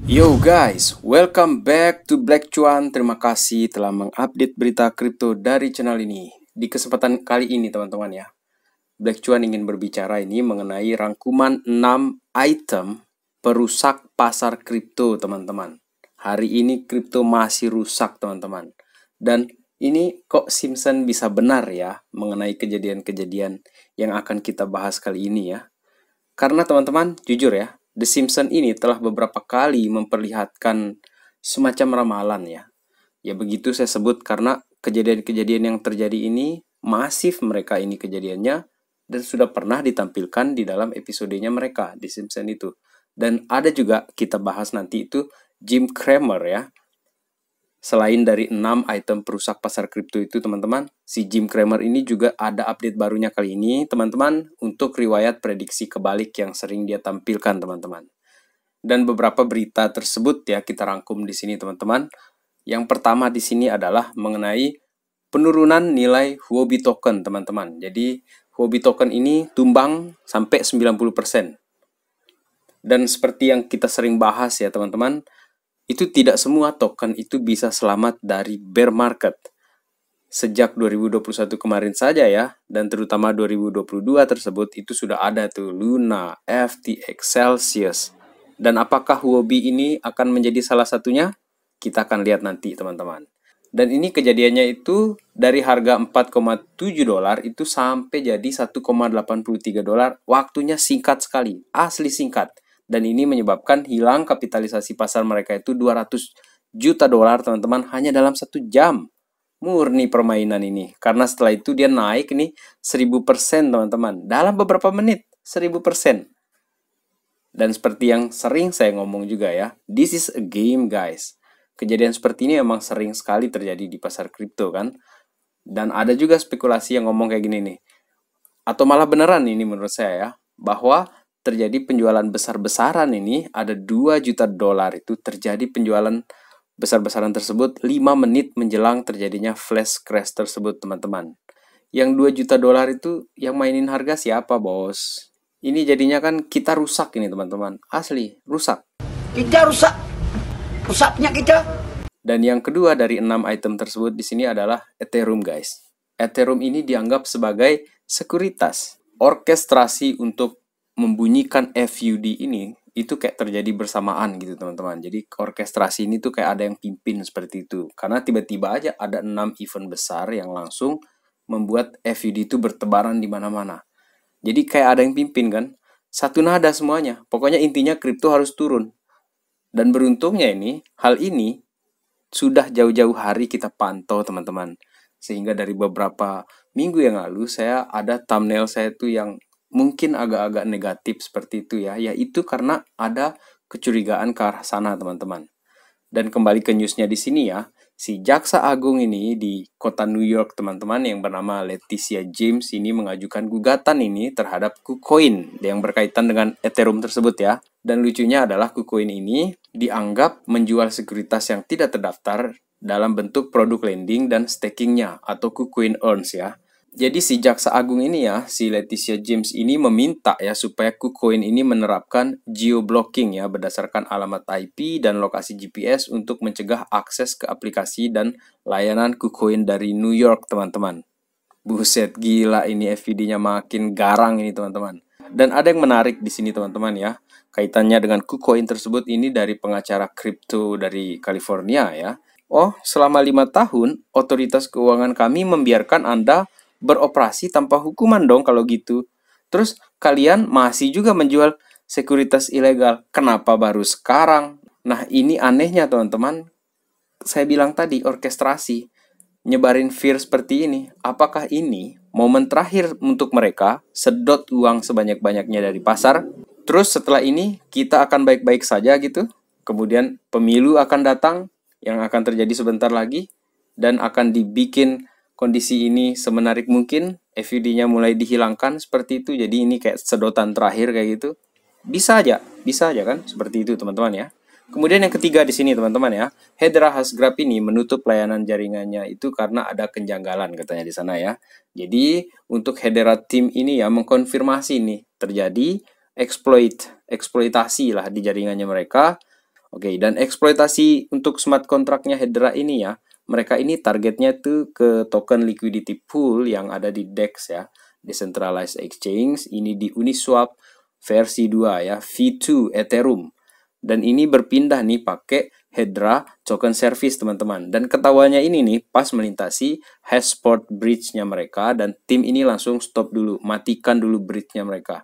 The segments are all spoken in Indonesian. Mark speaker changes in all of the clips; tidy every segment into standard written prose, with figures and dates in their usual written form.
Speaker 1: Yo guys, welcome back to Black Cuan. Terima kasih telah mengupdate berita kripto dari channel ini. Di kesempatan kali ini teman-teman ya, Black Cuan ingin berbicara ini mengenai rangkuman 6 item perusak pasar kripto teman-teman. Hari ini kripto masih rusak teman-teman. Dan ini kok Simpson bisa benar ya mengenai kejadian-kejadian yang akan kita bahas kali ini ya. Karena teman-teman, jujur ya, The Simpsons ini telah beberapa kali memperlihatkan semacam ramalan ya. Ya begitu saya sebut karena kejadian-kejadian yang terjadi ini masif mereka ini kejadiannya dan sudah pernah ditampilkan di dalam episodenya mereka, The Simpsons itu. Dan ada juga kita bahas nanti itu Jim Cramer ya. Selain dari 6 item perusak pasar kripto itu teman-teman, si Jim Cramer ini juga ada update barunya kali ini teman-teman untuk riwayat prediksi kebalik yang sering dia tampilkan teman-teman. Dan beberapa berita tersebut ya kita rangkum di sini teman-teman. Yang pertama di sini adalah mengenai penurunan nilai Huobi token teman-teman. Jadi Huobi token ini tumbang sampai 90%. Dan seperti yang kita sering bahas ya teman-teman, itu tidak semua token itu bisa selamat dari bear market. Sejak 2021 kemarin saja ya, dan terutama 2022 tersebut itu sudah ada tuh Luna, FTX, Celsius. Dan apakah Huobi ini akan menjadi salah satunya? Kita akan lihat nanti teman-teman. Dan ini kejadiannya itu dari harga 4,7 dolar itu sampai jadi 1,83 dolar. Waktunya singkat sekali, asli singkat. Dan ini menyebabkan hilang kapitalisasi pasar mereka itu 200 juta dolar teman-teman hanya dalam 1 jam. Murni permainan ini. Karena setelah itu dia naik nih 1000% teman-teman. Dalam beberapa menit 1000%. Dan seperti yang sering saya ngomong juga ya, this is a game guys. Kejadian seperti ini emang sering sekali terjadi di pasar kripto kan. Dan ada juga spekulasi yang ngomong kayak gini nih. Atau malah beneran ini menurut saya ya, bahwa terjadi penjualan besar-besaran ini ada 2 juta dolar itu terjadi penjualan besar-besaran tersebut 5 menit menjelang terjadinya flash crash tersebut teman-teman. Yang 2 juta dolar itu yang mainin harga siapa bos? Ini jadinya kan kita rusak ini teman-teman. Asli, rusak.
Speaker 2: Kita rusak. Rusaknya kita.
Speaker 1: Dan yang kedua dari 6 item tersebut di sini adalah Ethereum guys. Ethereum ini dianggap sebagai sekuritas. Orkestrasi untuk membunyikan FUD ini itu kayak terjadi bersamaan gitu teman-teman. Jadi orkestrasi ini tuh kayak ada yang pimpin seperti itu. Karena tiba-tiba aja ada 6 event besar yang langsung membuat FUD itu bertebaran di mana-mana. Jadi kayak ada yang pimpin kan. Satu nada semuanya. Pokoknya intinya kripto harus turun. Dan beruntungnya ini, hal ini sudah jauh-jauh hari kita pantau teman-teman. Sehingga dari beberapa minggu yang lalu saya ada thumbnail saya tuh yang mungkin agak-agak negatif seperti itu ya. Yaitu karena ada kecurigaan ke arah sana teman-teman. Dan kembali ke newsnya di sini ya. Si Jaksa Agung ini di kota New York teman-teman yang bernama Leticia James ini mengajukan gugatan ini terhadap KuCoin yang berkaitan dengan Ethereum tersebut ya. Dan lucunya adalah KuCoin ini dianggap menjual sekuritas yang tidak terdaftar dalam bentuk produk lending dan stakingnya atau KuCoin Earns ya. Jadi si Jaksa Agung ini ya, si Leticia James ini meminta ya supaya KuCoin ini menerapkan geo-blocking ya berdasarkan alamat IP dan lokasi GPS untuk mencegah akses ke aplikasi dan layanan KuCoin dari New York teman-teman. Buset gila ini FVD-nya makin garang ini teman-teman. Dan ada yang menarik di sini teman-teman ya. Kaitannya dengan KuCoin tersebut ini dari pengacara kripto dari California ya. Oh, selama 5 tahun otoritas keuangan kami membiarkan Anda beroperasi tanpa hukuman dong kalau gitu. Terus kalian masih juga menjual sekuritas ilegal. Kenapa baru sekarang? Nah ini anehnya teman-teman. Saya bilang tadi orkestrasi. Nyebarin fear seperti ini. Apakah ini momen terakhir untuk mereka sedot uang sebanyak-banyaknya dari pasar? Terus setelah ini kita akan baik-baik saja gitu. Kemudian pemilu akan datang yang akan terjadi sebentar lagi. Dan akan dibikin kondisi ini semenarik mungkin, FUD-nya mulai dihilangkan seperti itu. Jadi ini kayak sedotan terakhir kayak gitu. Bisa aja kan seperti itu teman-teman ya. Kemudian yang ketiga di sini teman-teman ya, Hedera Hashgraph ini menutup layanan jaringannya itu karena ada kenjanggalan katanya di sana ya. Jadi untuk Hedera Team ini ya mengkonfirmasi nih terjadi eksploitasi lah di jaringannya mereka Oke, dan eksploitasi untuk smart kontraknya Hedera ini ya, mereka ini targetnya tuh ke token liquidity pool yang ada di DEX ya, Decentralized Exchange, ini di Uniswap versi 2 ya, V2 Ethereum. Dan ini berpindah nih pakai Hedera token service teman-teman. Dan ketawanya ini nih pas melintasi Hashport bridge-nya mereka, dan tim ini langsung stop dulu, matikan dulu bridge-nya mereka.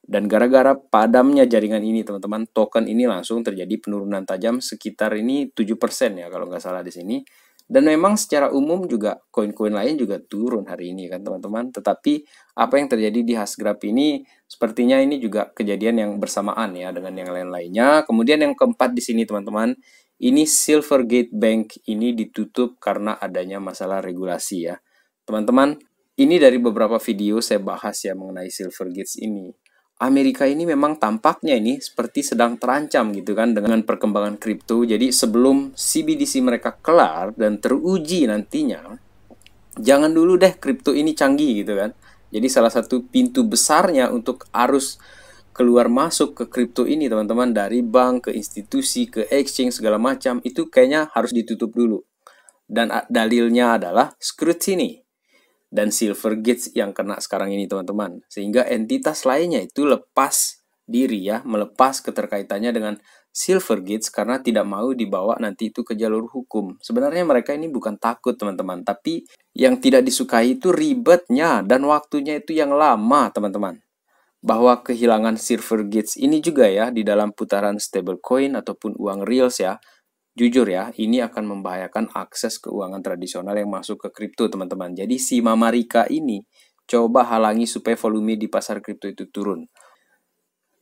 Speaker 1: Dan gara-gara padamnya jaringan ini teman-teman, token ini langsung terjadi penurunan tajam sekitar ini 7% ya kalau nggak salah di sini. Dan memang secara umum juga koin-koin lain juga turun hari ini kan teman-teman. Tetapi apa yang terjadi di Hashgraph ini sepertinya ini juga kejadian yang bersamaan ya dengan yang lain-lainnya. Kemudian yang keempat di sini teman-teman, ini Silvergate Bank ini ditutup karena adanya masalah regulasi ya. Teman-teman, ini dari beberapa video saya bahas ya mengenai Silvergate ini. Amerika ini memang tampaknya ini seperti sedang terancam gitu kan dengan perkembangan kripto. Jadi sebelum CBDC mereka kelar dan teruji nantinya, jangan dulu deh kripto ini canggih gitu kan. Jadi salah satu pintu besarnya untuk arus keluar masuk ke kripto ini teman-teman, dari bank ke institusi ke exchange segala macam, itu kayaknya harus ditutup dulu. Dan dalilnya adalah scrutiny dan Silvergate yang kena sekarang ini teman-teman. Sehingga entitas lainnya itu lepas diri ya, melepas keterkaitannya dengan Silvergate karena tidak mau dibawa nanti itu ke jalur hukum. Sebenarnya mereka ini bukan takut teman-teman, tapi yang tidak disukai itu ribetnya dan waktunya itu yang lama teman-teman. Bahwa kehilangan Silvergate ini juga ya di dalam putaran stablecoin ataupun uang reals ya, jujur ya, ini akan membahayakan akses keuangan tradisional yang masuk ke kripto, teman-teman. Jadi si Mama Rika ini coba halangi supaya volume di pasar kripto itu turun.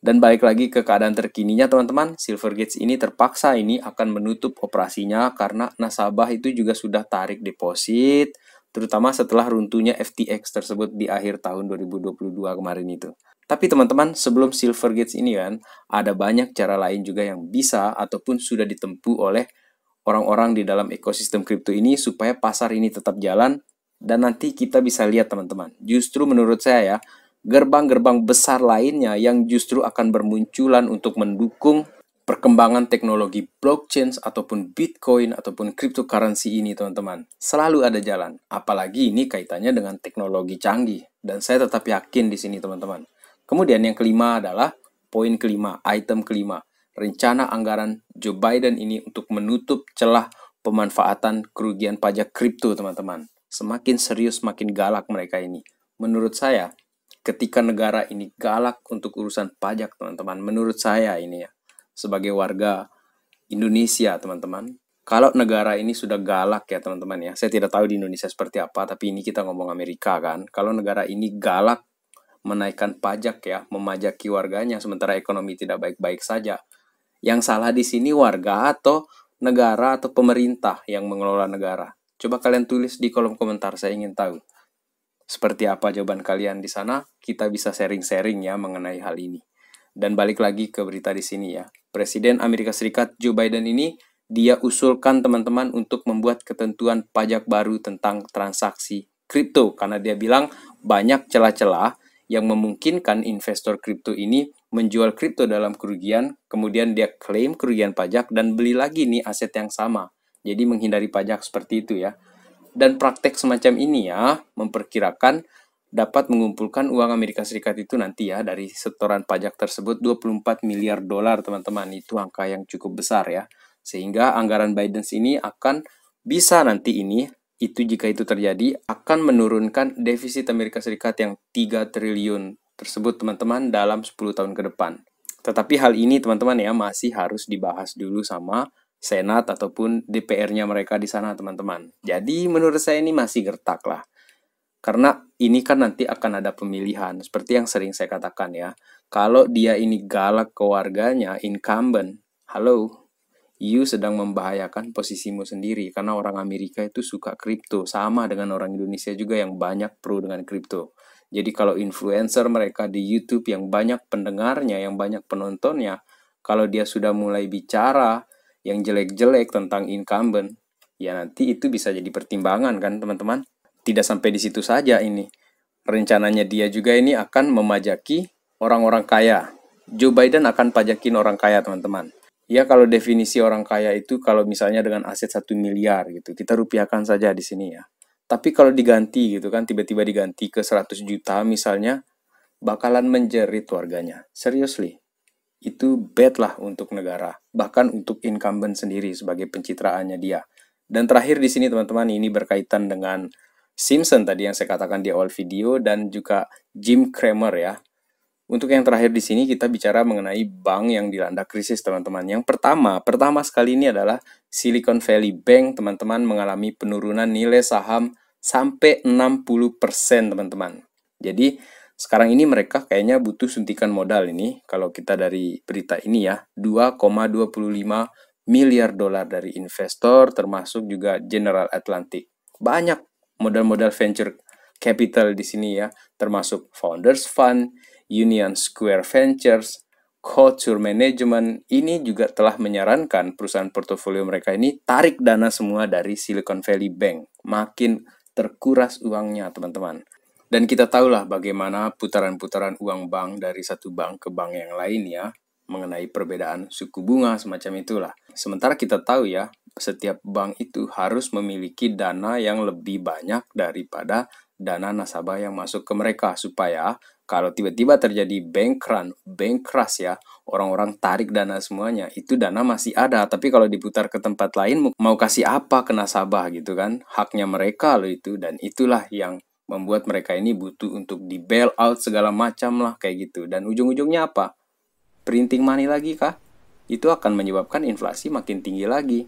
Speaker 1: Dan balik lagi ke keadaan terkininya, teman-teman, Silvergate ini terpaksa ini akan menutup operasinya karena nasabah itu juga sudah tarik deposit, terutama setelah runtuhnya FTX tersebut di akhir tahun 2022 kemarin itu. Tapi teman-teman, sebelum Silvergate ini kan, ada banyak cara lain juga yang bisa ataupun sudah ditempuh oleh orang-orang di dalam ekosistem kripto ini supaya pasar ini tetap jalan. Dan nanti kita bisa lihat teman-teman, justru menurut saya ya, gerbang-gerbang besar lainnya yang justru akan bermunculan untuk mendukung perkembangan teknologi blockchain ataupun Bitcoin ataupun cryptocurrency ini teman-teman. Selalu ada jalan, apalagi ini kaitannya dengan teknologi canggih. Dan saya tetap yakin di sini teman-teman. Kemudian yang kelima adalah poin kelima, item kelima. Rencana anggaran Joe Biden ini untuk menutup celah pemanfaatan kerugian pajak kripto teman-teman. Semakin serius, makin galak mereka ini. Menurut saya, ketika negara ini galak untuk urusan pajak teman-teman, menurut saya ini ya, sebagai warga Indonesia teman-teman, kalau negara ini sudah galak ya teman-teman ya, saya tidak tahu di Indonesia seperti apa, tapi ini kita ngomong Amerika kan, kalau negara ini galak menaikkan pajak ya, memajaki warganya sementara ekonomi tidak baik-baik saja. Yang salah di sini warga atau negara atau pemerintah yang mengelola negara? Coba kalian tulis di kolom komentar, saya ingin tahu. Seperti apa jawaban kalian di sana? Kita bisa sharing-sharing ya mengenai hal ini. Dan balik lagi ke berita di sini ya. Presiden Amerika Serikat Joe Biden ini dia usulkan teman-teman untuk membuat ketentuan pajak baru tentang transaksi kripto karena dia bilang banyak celah-celah yang memungkinkan investor kripto ini menjual kripto dalam kerugian, kemudian dia klaim kerugian pajak dan beli lagi nih aset yang sama. Jadi menghindari pajak seperti itu ya. Dan praktek semacam ini ya memperkirakan dapat mengumpulkan uang Amerika Serikat itu nanti ya dari setoran pajak tersebut 24 miliar dolar teman-teman. Itu angka yang cukup besar ya. Sehingga anggaran Biden ini akan bisa nanti ini, itu jika itu terjadi, akan menurunkan defisit Amerika Serikat yang 3 triliun tersebut teman-teman dalam 10 tahun ke depan. Tetapi hal ini teman-teman ya masih harus dibahas dulu sama Senat ataupun DPR-nya mereka di sana teman-teman. Jadi menurut saya ini masih gertak lah. Karena ini kan nanti akan ada pemilihan. Seperti yang sering saya katakan ya. Kalau dia ini galak ke warganya, incumbent, halo, you sedang membahayakan posisimu sendiri. Karena orang Amerika itu suka kripto. Sama dengan orang Indonesia juga yang banyak pro dengan kripto. Jadi kalau influencer mereka di YouTube yang banyak pendengarnya, yang banyak penontonnya, kalau dia sudah mulai bicara yang jelek-jelek tentang incumbent, ya nanti itu bisa jadi pertimbangan kan teman-teman. Tidak sampai di situ saja ini. Rencananya dia juga ini akan memajaki orang-orang kaya. Joe Biden akan pajakin orang kaya teman-teman. Ya kalau definisi orang kaya itu kalau misalnya dengan aset 1 miliar gitu, kita rupiahkan saja di sini ya. Tapi kalau diganti gitu kan, tiba-tiba diganti ke 100 juta misalnya, bakalan menjerit warganya. Seriously, itu bad lah untuk negara. Bahkan untuk incumbent sendiri sebagai pencitraannya dia. Dan terakhir di sini teman-teman, ini berkaitan dengan Simpson tadi yang saya katakan di awal video dan juga Jim Cramer ya. Untuk yang terakhir di sini kita bicara mengenai bank yang dilanda krisis teman-teman. Yang pertama sekali ini adalah Silicon Valley Bank teman-teman mengalami penurunan nilai saham sampai 60% teman-teman. Jadi sekarang ini mereka kayaknya butuh suntikan modal ini. Kalau kita dari berita ini ya, 2,25 miliar dolar dari investor termasuk juga General Atlantic. Banyak modal-modal venture capital di sini ya, termasuk Founders Fund, Union Square Ventures, Couture Management. Ini juga telah menyarankan perusahaan portofolio mereka ini tarik dana semua dari Silicon Valley Bank. Makin terkuras uangnya teman-teman. Dan kita tahulah bagaimana putaran-putaran uang bank dari satu bank ke bank yang lain ya, mengenai perbedaan suku bunga semacam itulah. Sementara kita tahu ya, setiap bank itu harus memiliki dana yang lebih banyak daripada dana nasabah yang masuk ke mereka, supaya kalau tiba-tiba terjadi bank run, bank crash ya, orang-orang tarik dana semuanya, itu dana masih ada, tapi kalau diputar ke tempat lain mau kasih apa ke nasabah gitu kan, haknya mereka loh itu, dan itulah yang membuat mereka ini butuh untuk di bail out segala macam lah kayak gitu. Dan ujung-ujungnya apa? Printing money lagi kah? Itu akan menyebabkan inflasi makin tinggi lagi.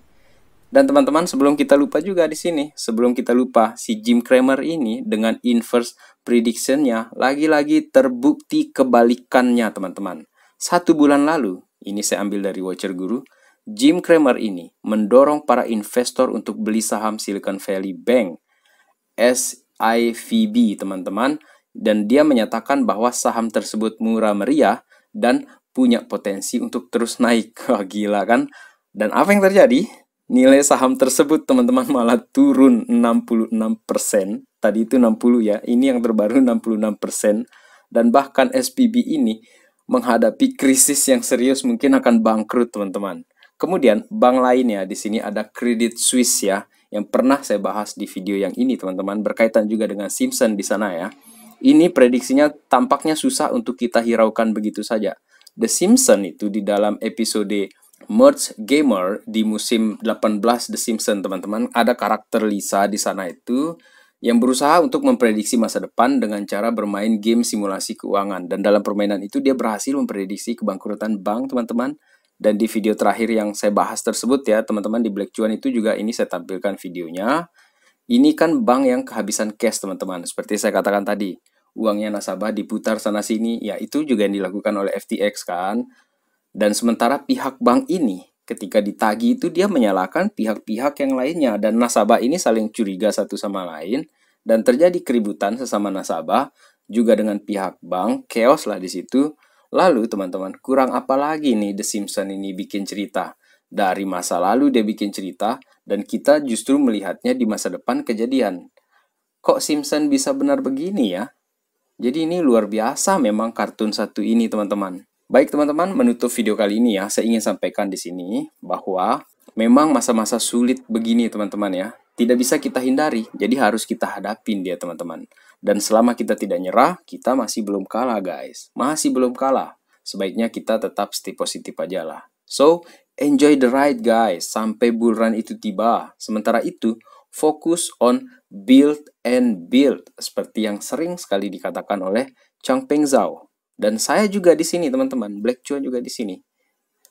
Speaker 1: Dan teman-teman, sebelum kita lupa juga di sini, sebelum kita lupa, si Jim Cramer ini dengan inverse prediction-nya lagi-lagi terbukti kebalikannya, teman-teman. 1 bulan lalu, ini saya ambil dari Watcher Guru, Jim Cramer ini mendorong para investor untuk beli saham Silicon Valley Bank, SIVB, teman-teman, dan dia menyatakan bahwa saham tersebut murah meriah dan punya potensi untuk terus naik. Wah, gila kan? Dan apa yang terjadi? Nilai saham tersebut teman-teman malah turun 66%. Tadi itu 60 ya, ini yang terbaru 66%. Dan bahkan SPB ini menghadapi krisis yang serius, mungkin akan bangkrut teman-teman. Kemudian bank lainnya di sini ada Credit Suisse ya, yang pernah saya bahas di video yang ini teman-teman, berkaitan juga dengan Simpson di sana ya. Ini prediksinya tampaknya susah untuk kita hiraukan begitu saja. The Simpson itu di dalam episode Merge Gamer di musim 18 The Simpsons teman-teman, ada karakter Lisa di sana itu yang berusaha untuk memprediksi masa depan dengan cara bermain game simulasi keuangan, dan dalam permainan itu dia berhasil memprediksi kebangkrutan bank teman-teman. Dan di video terakhir yang saya bahas tersebut ya teman-teman, di Black Cuan itu juga ini saya tampilkan videonya. Ini kan bank yang kehabisan cash teman-teman, seperti saya katakan tadi, uangnya nasabah diputar sana sini, ya itu juga yang dilakukan oleh FTX kan. Dan sementara pihak bank ini ketika ditagih itu dia menyalahkan pihak-pihak yang lainnya, dan nasabah ini saling curiga satu sama lain dan terjadi keributan sesama nasabah juga dengan pihak bank, chaos lah di situ. Lalu teman-teman, kurang apa lagi nih The Simpsons ini bikin cerita? Dari masa lalu dia bikin cerita dan kita justru melihatnya di masa depan kejadian. Kok Simpsons bisa benar begini ya? Jadi ini luar biasa memang kartun satu ini teman-teman. Baik teman-teman, menutup video kali ini ya, saya ingin sampaikan di sini bahwa memang masa-masa sulit begini teman-teman ya, tidak bisa kita hindari, jadi harus kita hadapin dia teman-teman. Dan selama kita tidak nyerah, kita masih belum kalah guys, masih belum kalah. Sebaiknya kita tetap stay positif aja lah. So, enjoy the ride guys, sampai bull run itu tiba. Sementara itu, fokus on build and build, seperti yang sering sekali dikatakan oleh Changpeng Zhao. Dan saya juga di sini teman-teman, Black Cuan juga di sini.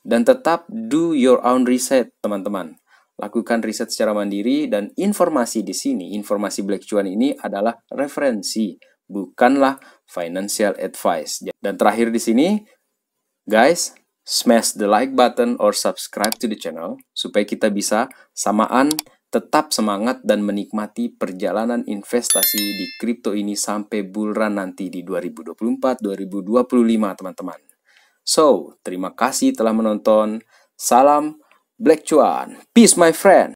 Speaker 1: Dan tetap do your own research teman-teman. Lakukan riset secara mandiri, dan informasi di sini, informasi Black Cuan ini adalah referensi, bukanlah financial advice. Dan terakhir di sini, guys, smash the like button or subscribe to the channel supaya kita bisa samaan tetap semangat dan menikmati perjalanan investasi di kripto ini sampai bull run nanti di 2024-2025 teman-teman. So, terima kasih telah menonton. Salam Black Cuan. Peace my friend.